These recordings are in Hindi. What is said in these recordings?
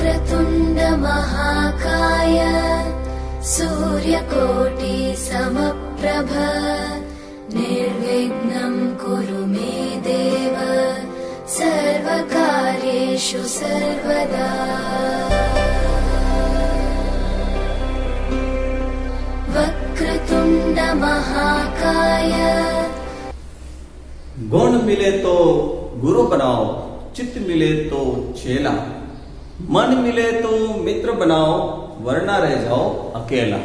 वक्रतुण्ड महाकाय सूर्यकोटि समप्रभ निर्विघ्नं कुरु मे देव सर्वकार्येषु सर्वदा। वक्रतुण्ड महाकाय। गुण मिले तो गुरु बनाओ, चित्त मिले तो चेला, मन मिले तो मित्र बनाओ, वरना रह जाओ अकेला।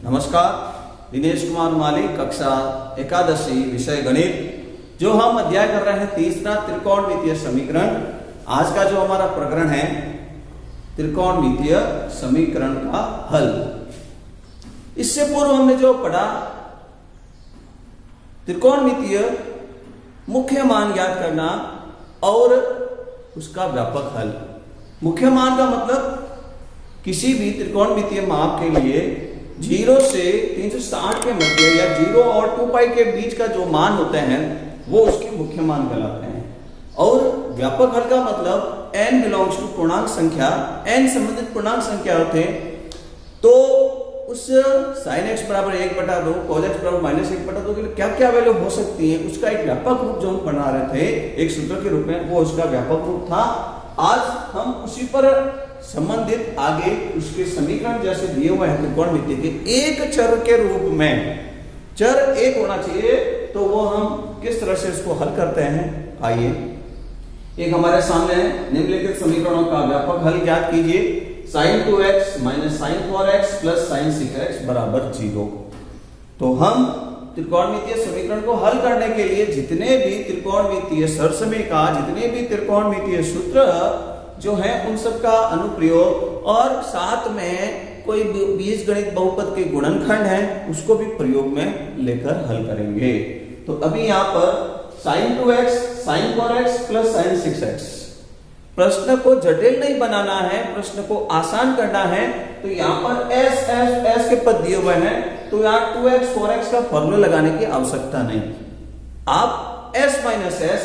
नमस्कार, दिनेश कुमार माली, कक्षा एकादशी, विषय गणित। जो हम अध्याय कर रहे हैं तीसरा त्रिकोणमितीय समीकरण। आज का जो हमारा प्रकरण है त्रिकोणमितीय समीकरण का हल। इससे पूर्व हमने जो पढ़ा त्रिकोणमितीय मुख्य मान ज्ञात करना और उसका व्यापक हल। मुख्य मान का मतलब किसी भी त्रिकोणमितीय माप के लिए 0 से 360 के मध्य या 0 और 2 पाई के बीच का जो मान होते हैं वो उसके मुख्य मान कहलाते हैं। और व्यापक हल का मतलब n बिलोंग्स टू पूर्णांक संख्या, n संबंधित पूर्णांक संख्या होते हैं तो उस sin x बराबर 1/2, cos x बराबर -1/2 के लिए क्या क्या वैल्यू हो सकती है उसका एक व्यापक रूप जो हम बना रहे थे एक सूत्र के रूप में, वो उसका व्यापक रूप था। आज हम उसी पर संबंधित आगे उसके समीकरण जैसे दिए हुए हैं त्रिकोणमिति के एक चर के रूप में, चर एक होना चाहिए, तो वो हम किस तरह से इसको हल करते हैं। आइए, एक हमारे सामने निम्नलिखित समीकरणों का व्यापक हल ज्ञात कीजिए। sin 2x minus sin 4x plus sin 6x बराबर 0। तो हम त्रिकोणमितीय समीकरण को हल करने के लिए जितने भी त्रिकोणमितीय सरसमीका, जितने भी त्रिकोणमितीय सूत्र जो हैं उन सब का अनुप्रयोग और साथ में कोई बीजगणित बहुपद के गुणनखंड है उसको भी प्रयोग में लेकर हल करेंगे। तो अभी यहाँ पर sin 2x, sin 4x plus sin 6x। प्रश्न को जटिल नहीं बनाना है, प्रश्न को आसान करना है। तो यहाँ पर s के पद दिए हुए हैं तो यहाँ 2x 4x का फॉर्मूला लगाने की आवश्यकता नहीं। आप s माइनस एस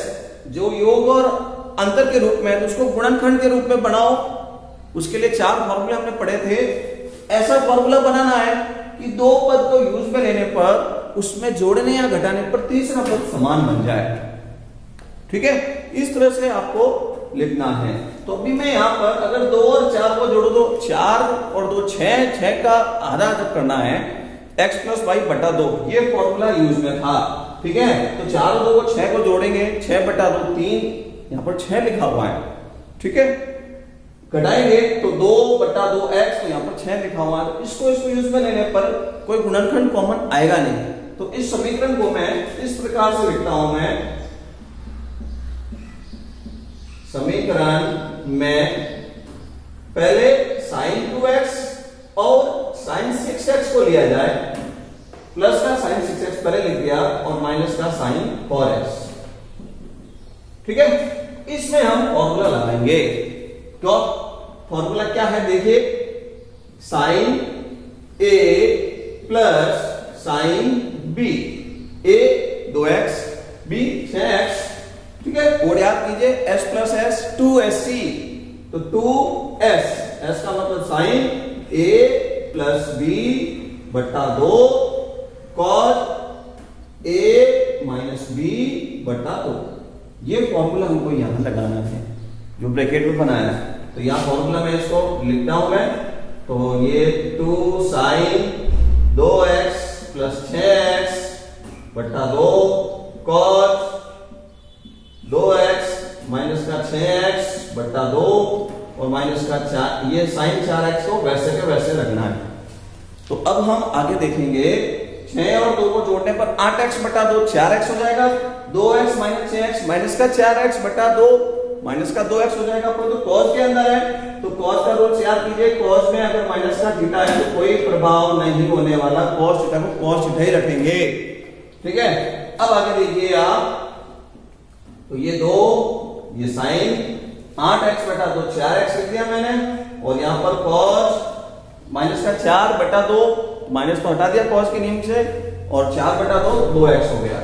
जो योग और अंतर के रूप में है तो उसको गुणनखंड के रूप में बनाओ। उसके लिए 4 फॉर्मूले हमने पढ़े थे। ऐसा फॉर्मूला बनाना है कि दो पद को यूज में लेने पर उसमें जोड़ने या घटाने पर तीसरा पद समान बन जाए। ठीक है, इस तरह से आपको लिखना है। तो अभी मैं यहाँ पर अगर 2 और 4 को जोड़ो तो 4 और 2 6 का आधा जब करना है x प्लस वाई बटा 2, ये फॉर्मूला यूज में था। ठीक है, तो 4 और 2 को 6 को जोड़ेंगे, 6/2 3, यहाँ पर 6 लिखा हुआ है। ठीक है, घटाएंगे तो 2/2x, तो यहाँ पर 6 लिखा हुआ है। इसको यूज में लेने पर कोई गुणनखंड कॉमन आएगा नहीं। तो इस समीकरण को मैं इस प्रकार से लिखता हूं। मैं समीकरण में पहले sin 2x और sin 6x को लिया जाए, प्लस का sin 6x पहले लिख दिया और माइनस का sin 4x। ठीक है, इसमें हम फॉर्मूला लगाएंगे। तो फॉर्मूला क्या है देखिए, sin a plus sin b, a 2x b 6x। ठीक है, कोड याद कीजिए, s प्लस s 2sc, तो 2s, s का मतलब sin a प्लस b बटा 2 cos a माइनस b बटा 2। ये फॉर्मूला हमको यहां लगाना है जो ब्रैकेट में बनाया है। तो यहां फॉर्मूला में इसको लिखता हूं मैं। तो ये 2 sin 2x प्लस 6x बटा 2 cos 2x माइनस का 6x बटा 2 और माइनस का 4, ये sin 4x को वैसे के वैसे रखना है। तो अब हम आगे देखेंगे, 6 और 2 को जोड़ने पर 8x बटा 2 4x हो जाएगा, 2x माइनस 6x माइनस का 4x बटा 2 माइनस का 2x हो जाएगा। पर तो cos के अंदर है तो cos का रूट याद कीजिए, cos में अगर माइनस का थीटा है तो कोई प्रभाव नहीं होने वाला, cos थीटा को cos थीटा ही रखेंगे। ठीक है, अब आगे देखिए आप, तो ये 2, ये sin 8x बटा 2 4x लिख दिया मैंने, और यहां पर cos माइनस का 4 बटा 2, माइनस तो हटा दिया cos के नियम से, और 4 बटा 2 2x हो गया,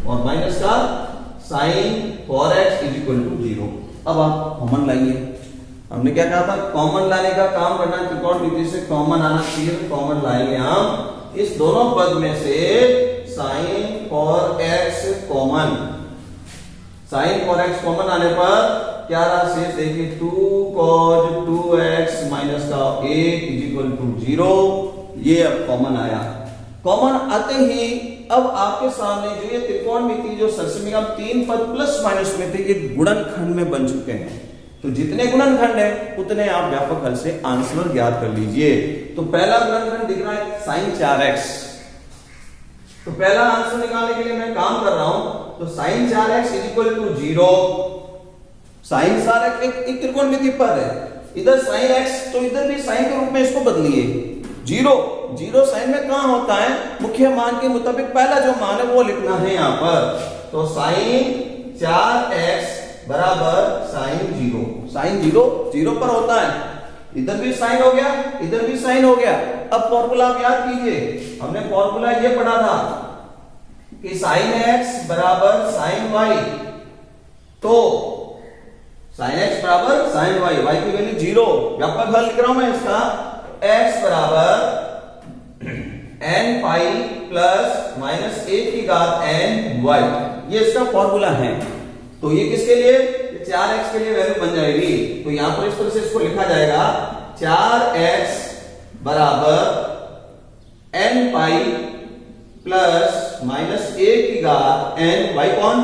और माइनस का sin 4x is equal to 0। अब आप कॉमन लाइए, हमने क्या कहा था, कॉमन लाने का काम करना, त्रिकोणमिति से कॉमन आना चाहिए, तो कॉमन लाएंगे हम इस दोनों पद में से sine four x common. Sine four x common आने पर क्या रहा शेष, देखिए 2 cos 2x माइनस का 1 इक्वल टू 0, ये अब कॉमन आया। कॉमन आते ही अब आपके सामने जो ये त्रिकोणमिति जो सरसमीका 3 पद प्लस माइनस में थे, एक गुणनखंड में बन चुके हैं। तो जितने गुणनखंड है उतने आप व्यापक हल से आंसर ज्ञात कर लीजिए। तो पहला गुणनखंड दिख रहा है sin 4x, तो पहला आंसर निकालने के लिए मैं काम कर रहा हूं, तो sin 4x equal to 0। sin 4x एक त्रिकोणमिति पद है, इधर sin x तो इधर भी sin के रूप में इसको बदलिए। 0 साइन में कहां होता है, मुख्य मान के मुताबिक पहला जो मान है वो लिखना है यहां पर। तो sin 4x बराबर sin 0, sin 0 पर होता है, इधर भी साइन हो गया, इधर भी साइन हो गया। अब फॉर्मूला आप याद कीजिए, हमने फॉर्मूला ये पढ़ा था कि sin x बराबर sin y, तो sin x बराबर sin y, y की वैल्यू 0। व्यापक हल लिख रहा हूं मैं इसका, x बराबर n पाई प्लस माइनस 1 की घात n y, ये इसका फॉर्मूला है। तो ये किसके लिए, 4x के लिए वैल्यू बन जाएगी। तो यहां पर इस तरह से इसको लिखा जाएगा 4x बराबर n पाई प्लस माइनस 1 की घात n, y कौन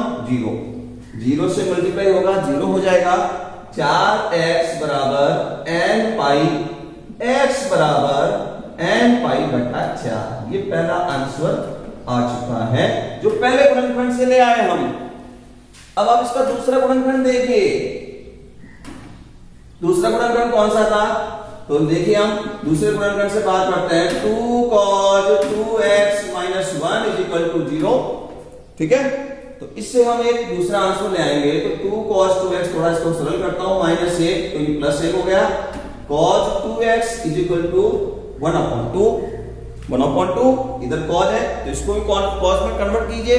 0 से मल्टीप्लाई होगा 0 हो जाएगा। 4x बराबर n पाई, x बराबर n पाई बटा 4, ये पहला आंसर आ चुका है जो पहले गुणनखंड से ले आए हम। अब आप इसका दूसरा गुणनखंड देखिए, दूसरा गुणनखंड कौन सा था, तो देखिए हम दूसरे गुणनखंड से बात करते हैं, 2 cos 2x minus 1 equal to 0, ठीक है। तो इससे हम एक दूसरा आंसर ले आएंगे, तो 2 cos 2x, थोड़ा इसको सरल करता हूं, माइनस 1 तो ये प्लस 1 हो गया, cos 2x इक्वल टू 1/2, इधर cos है तो इसको भी cos में कन्वर्ट कीजिए।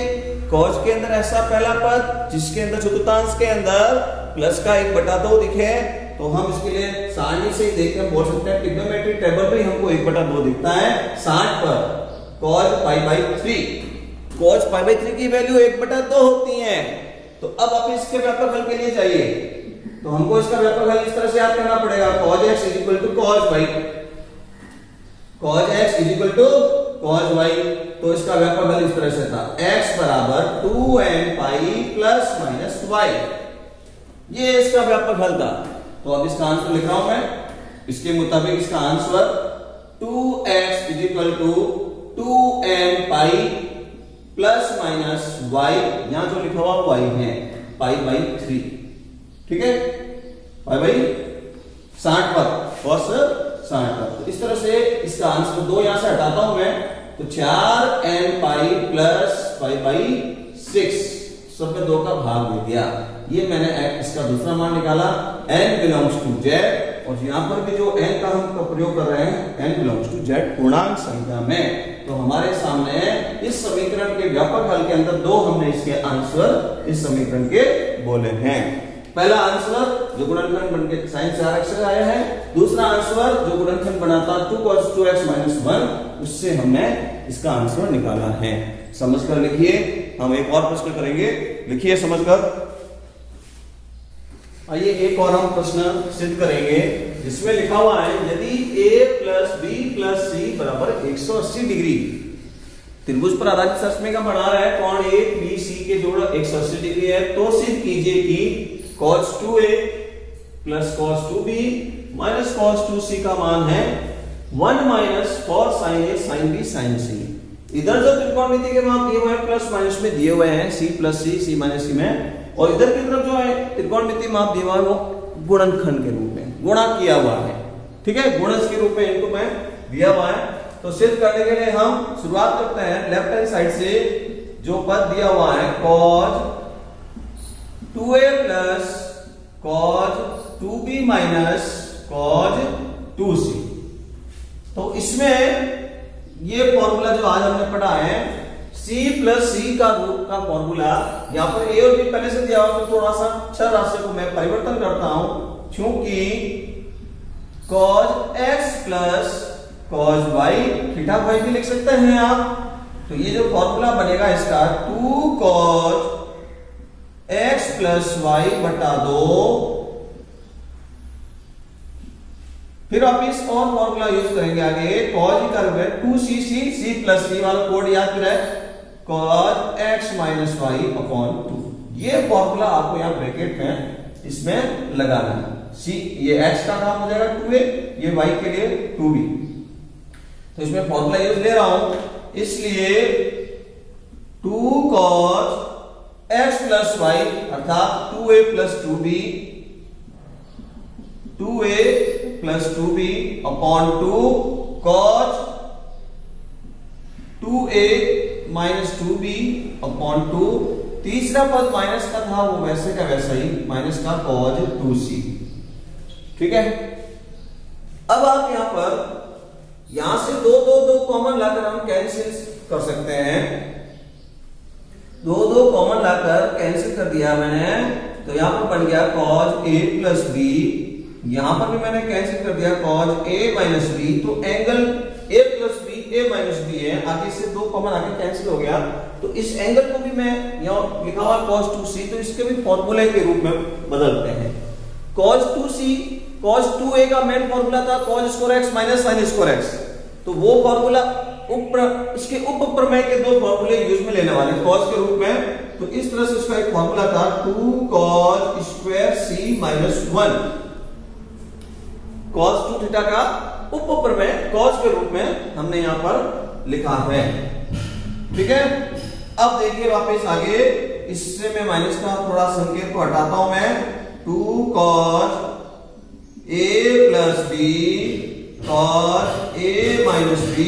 cos के अंदर ऐसा पहला पद जिसके अंदर चतुर्थांश के अंदर प्लस का 1/2 दिखे, तो हम इसके लिए सारणी से ही देखते हैं, बोल सकते हैं ट्रिग्नोमेट्री टेबल पे हमको 1/2 दिखता है 60 पर, cos π/3, cos π/3 की वैल्यू 1/2 होती है। तो अब आप इसके व्यापक हल के लिए चाहिए, तो हमको इसका व्यापक हल इस तरह से याद करना पड़ेगा, cos x equal to cos y, cos x equal to cos y, तो इसका व्यापक हल इस तरह से था, x बराबर 2n pi plus minus y, ये इसका व्यापक हल था। तो अब इसका आंसर लिख रहा हूं मैं, इसके मुताबिक इसका answer 2x equal to 2n pi plus minus y, यहां जो लिखा हुआ y है π/3, ठीक है, π/60 पर, cos 60 पर। तो इस तरह से इसका आंसर 2 यहां से हटाता हूं मैं, तो 4n पाई प्लस π/6, सब में 2 का भाग दे दिया, ये मैंने इसका दूसरा मान निकाला, n बिलोंग्स टू z, और यहां पर भी जो n का हम प्रयोग कर रहे हैं, n बिलोंग्स टू z पूर्णांक संख्या में। तो हमारे सामने इस समीकरण के व्यापक हल के अंदर 2 हमने इसके आंसर इस समीकरण के बोले हैं। पहला आंसर जो गुणनखंड बनके sin 4x से आया है, दूसरा आंसर जो गुणनखंड बनाता 2 cos 2x माइनस 1, उससे हमने इसका आंसर निकाला है। समझकर लिखिए, हम एक और प्रश्न करेंगे, लिखिए समझकर। आइए एक और हम प्रश्न सिद्ध करेंगे जिसमें लिखा हुआ है, यदि a plus b plus c बराबर 180 डिग्री त्रिभुज पर आधारित सरसमीका बना रहा है, कोण a b c के जोड़ 180 डिग्री है, तो सिद्ध कीजिए कि cos 2a plus cos 2b minus cos 2c का मान है 1 minus cos sin a sin b sin c। इधर जो त्रिकोणमिति के मान दिए हुए हैं प्लस माइनस में दिए हुए हैं, c plus c, c minus c में, और इधर की तरफ जो है त्रिकोणमिति माप दिया हुआ है वो गुणनखंड के रूप में गुणा किया हुआ है, ठीक है, गुणज के रूप में इनको मैं दिया हुआ है। तो सिद्ध करने के लिए हम शुरुआत करते हैं लेफ्ट हैंड साइड से, जो पद दिया हुआ है cos 2a plus cos 2b minus cos 2c, तो इसमें ये फॉर्मूला जो आज हमने पढ़ा है c प्लस c का रूट का फॉर्मूला, यहाँ पर a और b पहले से दिया हुआ, तो थोड़ा सा छह राशि को मैं परिवर्तन करता हूं, चूंकि cos x plus cos y, theta phi भी लिख सकते हैं आप। तो ये जो फॉर्मूला बनेगा इसका 2 cos x प्लस वाई बटा 2, फिर आप इस और फॉर्मूला यूज करेंगे आगे, cos का 2c c प्लस c वाला कोड याद है, cos x minus y upon 2। ये फॉर्मूला आपको यहाँ ब्रैकेट में इसमें लगाना है। c ये x का काम हो जाएगा 2a, ये y के लिए 2b। तो इसमें फॉर्मूला यूज ले रहा हूं, इसलिए 2 cos x प्लस वाई अर्थात 2a plus 2b, 2a plus 2b upon 2 cos 2a minus 2b upon 2। तीसरा पद माइनस का था, वो वैसे का वैसा ही माइनस का cos 2c। ठीक है, अब आप यहां पर यहां से दो कॉमन लाकर हम कैंसिल कर सकते हैं। दो कॉमन लाकर कैंसिल कर दिया मैंने, तो यहां पर बन गया cos a प्लस b, यहां पर भी मैंने कैंसिल कर दिया cos a माइनस b। तो angle a plus b a minus b है, आगे से दो कॉमन आगे कैंसिल हो गया। तो इस एंगल को भी मैं यहां लिखा हुआ cos 2c, तो इसके भी फॉर्मूले के रूप में बदलते हैं। cos 2c cos 2a का मेन फॉर्मूला था cos square x minus sin square x, तो वो फॉर्मूला इसके उप प्रमेय के दो फॉर्मूले यूज में लेने वाले cos के रूप में। तो इस तरह से इसका एक फॉर्मूला था 2 cos square c minus 1, cos 2 theta का उप प्रमेय cos के रूप में हमने यहां पर लिखा है। ठीक है, अब देखिए वापस आगे, इससे मैं माइनस का थोड़ा संकेत को हटाता हूं मैं, 2 cos a plus b cos a minus b,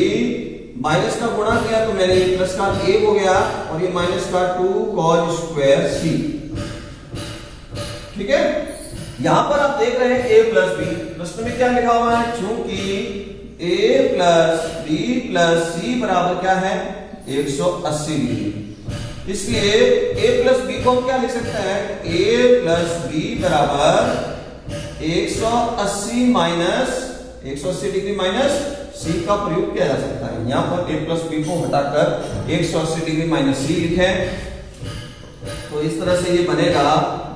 minus का गुणा किया तो मैंने ये प्लस का a हो गया और ये माइनस का 2 cos स्क्वायर c। ठीक है, यहां पर आप देख रहे हैं a प्लस b, प्रश्न में क्या लिखा हुआ है, चूंकि a plus b plus c बराबर क्या है 180 डिग्री, इसलिए a प्लस b को हम क्या लिख सकते हैं, a प्लस b बराबर 180 माइनस 180 डिग्री माइनस c का प्रयोग किया जा सकता है। यहां पर a प्लस b को हटाकर 180 डिग्री माइनस c लिखें, तो इस तरह से ये बनेगा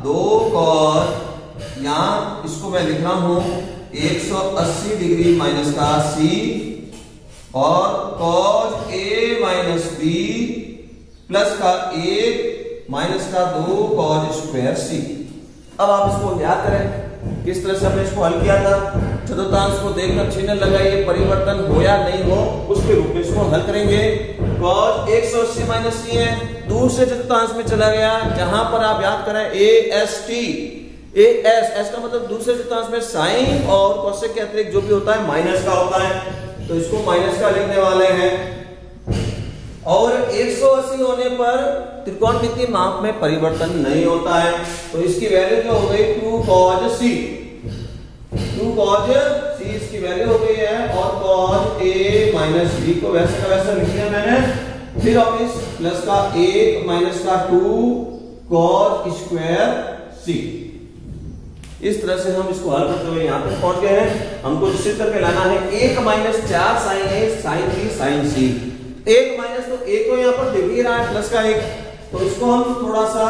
2 cos, यहां इसको मैं लिख रहा हूं 180 डिग्री माइनस का c और cos a minus b plus का 1 माइनस का 2 cos स्क्वायर c। अब आप इसको याद करें किस तरह से हमने इसको हल किया था। चतुर्थांश को देखकर चिन्ह लगाइए, परिवर्तन हो या नहीं हो उसके रूप में इसको हल करेंगे। cos 180 माइनस c है, दूर से चतुर्थांश में चला गया, जहां पर आप याद करें as का मतलब दूसरे चतुर्थांश में साइन और कोसेक के अतिरिक्त जो भी होता है माइनस का होता है, तो इसको माइनस का लिखने वाले हैं। और 180 होने पर त्रिकोणमितीय माप में परिवर्तन नहीं होता है, तो इसकी वैल्यू जो हो गई 2 cos c, 2 cos c इसकी वैल्यू हो गई है, और cos a माइनस b को वैसे का वैसा लिख दिया मैंने। फिर अब इस प्लस का 1 माइनस का 2 cos स्क्वायर c, इस तरह से हम इसको हल करते हुए यहाँ पे पहुंच गए हैं। हमको सिद्ध करके लाना है 1 minus 4 sin a sin b sin c, 1 minus तो 1 को यहाँ पर दिख ही रहा है प्लस का 1, तो इसको हम थोड़ा सा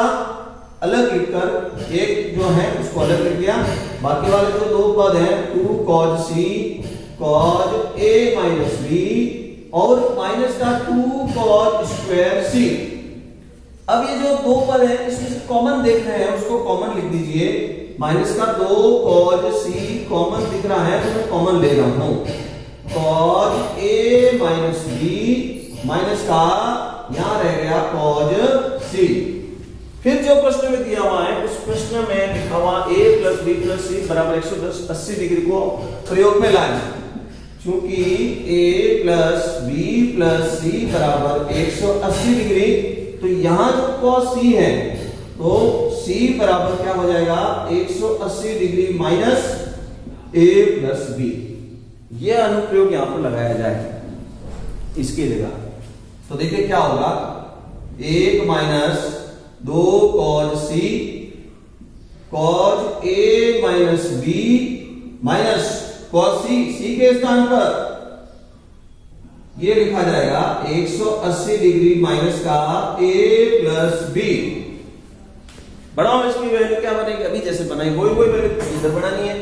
अलग लिखकर 1 जो है उसको अलग लिख दिया, बाकी वाले जो दो पद हैं 2 cos c cos a minus b और माइनस का 2 cos स्क्वायर c। अब ये जो दो पद हैं इसमें से कॉमन देख रहे हैं, उसको कॉमन लिख दीजिए। माइनस का 2 cos c कॉमन दिख रहा है तो मैं कॉमन ले रहा हूं, cos a minus b minus का यहां रह गया cos c। फिर जो प्रश्न में दिया हुआ है उस प्रश्न में लिखा हुआ a plus b plus c बराबर 180 डिग्री को प्रयोग में लाएं। चूंकि a plus b plus c बराबर 180 डिग्री, तो यहां जो cos c है तो c बराबर क्या हो जाएगा 180 degree minus a plus b। यह अनुप्रयोग यहां पर लगाया जाए इसकी जगह, तो देखिए क्या होगा, 1 माइनस 2 cos c कॉज ए माइनस बी माइनस कॉस सी, सी के स्थान पर ये लिखा जाएगा 180 डिग्री माइनस का ए प्लस बी। बढ़ाओ इसकी वैल्यू क्या बनेगी, अभी जैसे बनाई वही वैल्यू इधर बनानी है।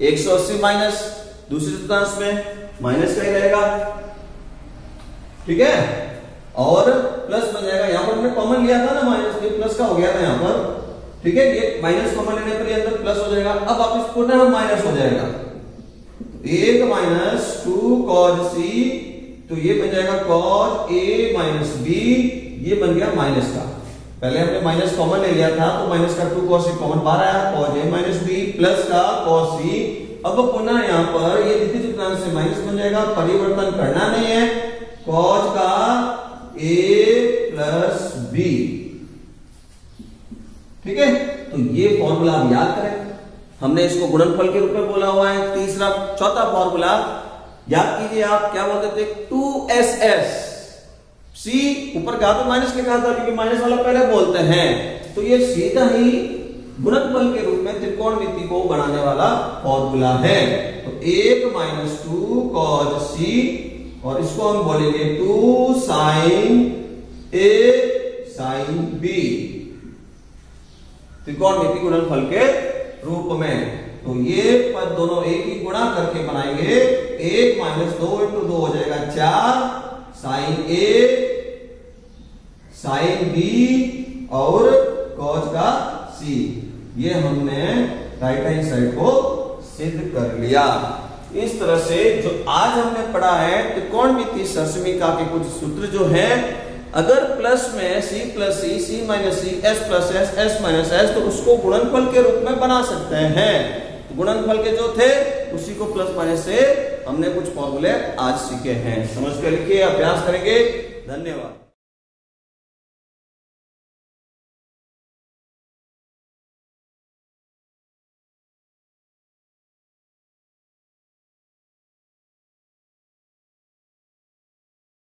180 माइनस दूसरे चतुर्थांश में माइनस का ही रहेगा, ठीक है, और प्लस बन जाएगा। यहां पर हमने कॉमन लिया था ना माइनस, ये प्लस का हो गया था यहां पर, ठीक है। ये माइनस कॉमन लेने पर ये अंदर प्लस हो जाएगा। अब वापस पुनः माइनस हो जाएगा, 1 माइनस 2 कॉज सी, तो ये बन जाएगा कॉज ए माइनस बी, ये बन गया माइनस का। पहले हमने माइनस कॉमन ले लिया था तो माइनस का 2 कॉस सी कॉमन बाहर आया, कॉज ए माइनस बी प्लस का कॉस सी। अब पुनः यहां पर ये द्वितीय चतुर्थांश से माइनस बन जाएगा, परिवर्तन करना नहीं है, कॉज का ए प्लस बी, ठीक है। तो ये फॉर्मूला आप याद करें, हमने इसको गुणनफल के रूप में बोला हुआ है। तीसरा चौथा फॉर्मूला याद कीजिए, आप क्या बोलते थे, 2SS, सी ऊपर कहा तो माइनस लिखा था क्योंकि माइनस वाला पहले बोलते हैं, तो ये सीधा ही गुणनफल के रूप में त्रिकोणमिति को बनाने वाला फॉर्मूला है। तो 1 माइनस 2 कॉज सी, और इसको हम बोलेंगे 2 साइन ए साइन बी, त्रिकोणमिति गुणनफल के रूप में। तो ये पद दोनों एक ही गुणा करके बनाएंगे, 1 माइनस 2 इंटू 2 हो जाएगा 4 साइन ए साइन बी और कॉज का सी। ये हमने राइट हैंड साइड को सिद्ध कर लिया। इस तरह से जो आज हमने पढ़ा है त्रिकोणमिति सरसमीका के कुछ सूत्र जो है, अगर प्लस में C plus C, C minus C, S plus S, S minus S, तो उसको गुणनफल के रूप में बना सकते हैं। तो गुणनफल के जो थे उसी को प्लस माइनस से हमने कुछ फॉर्मूले आज सीखे हैं। समझ कर लिखिए, अभ्यास करेंगे। धन्यवाद।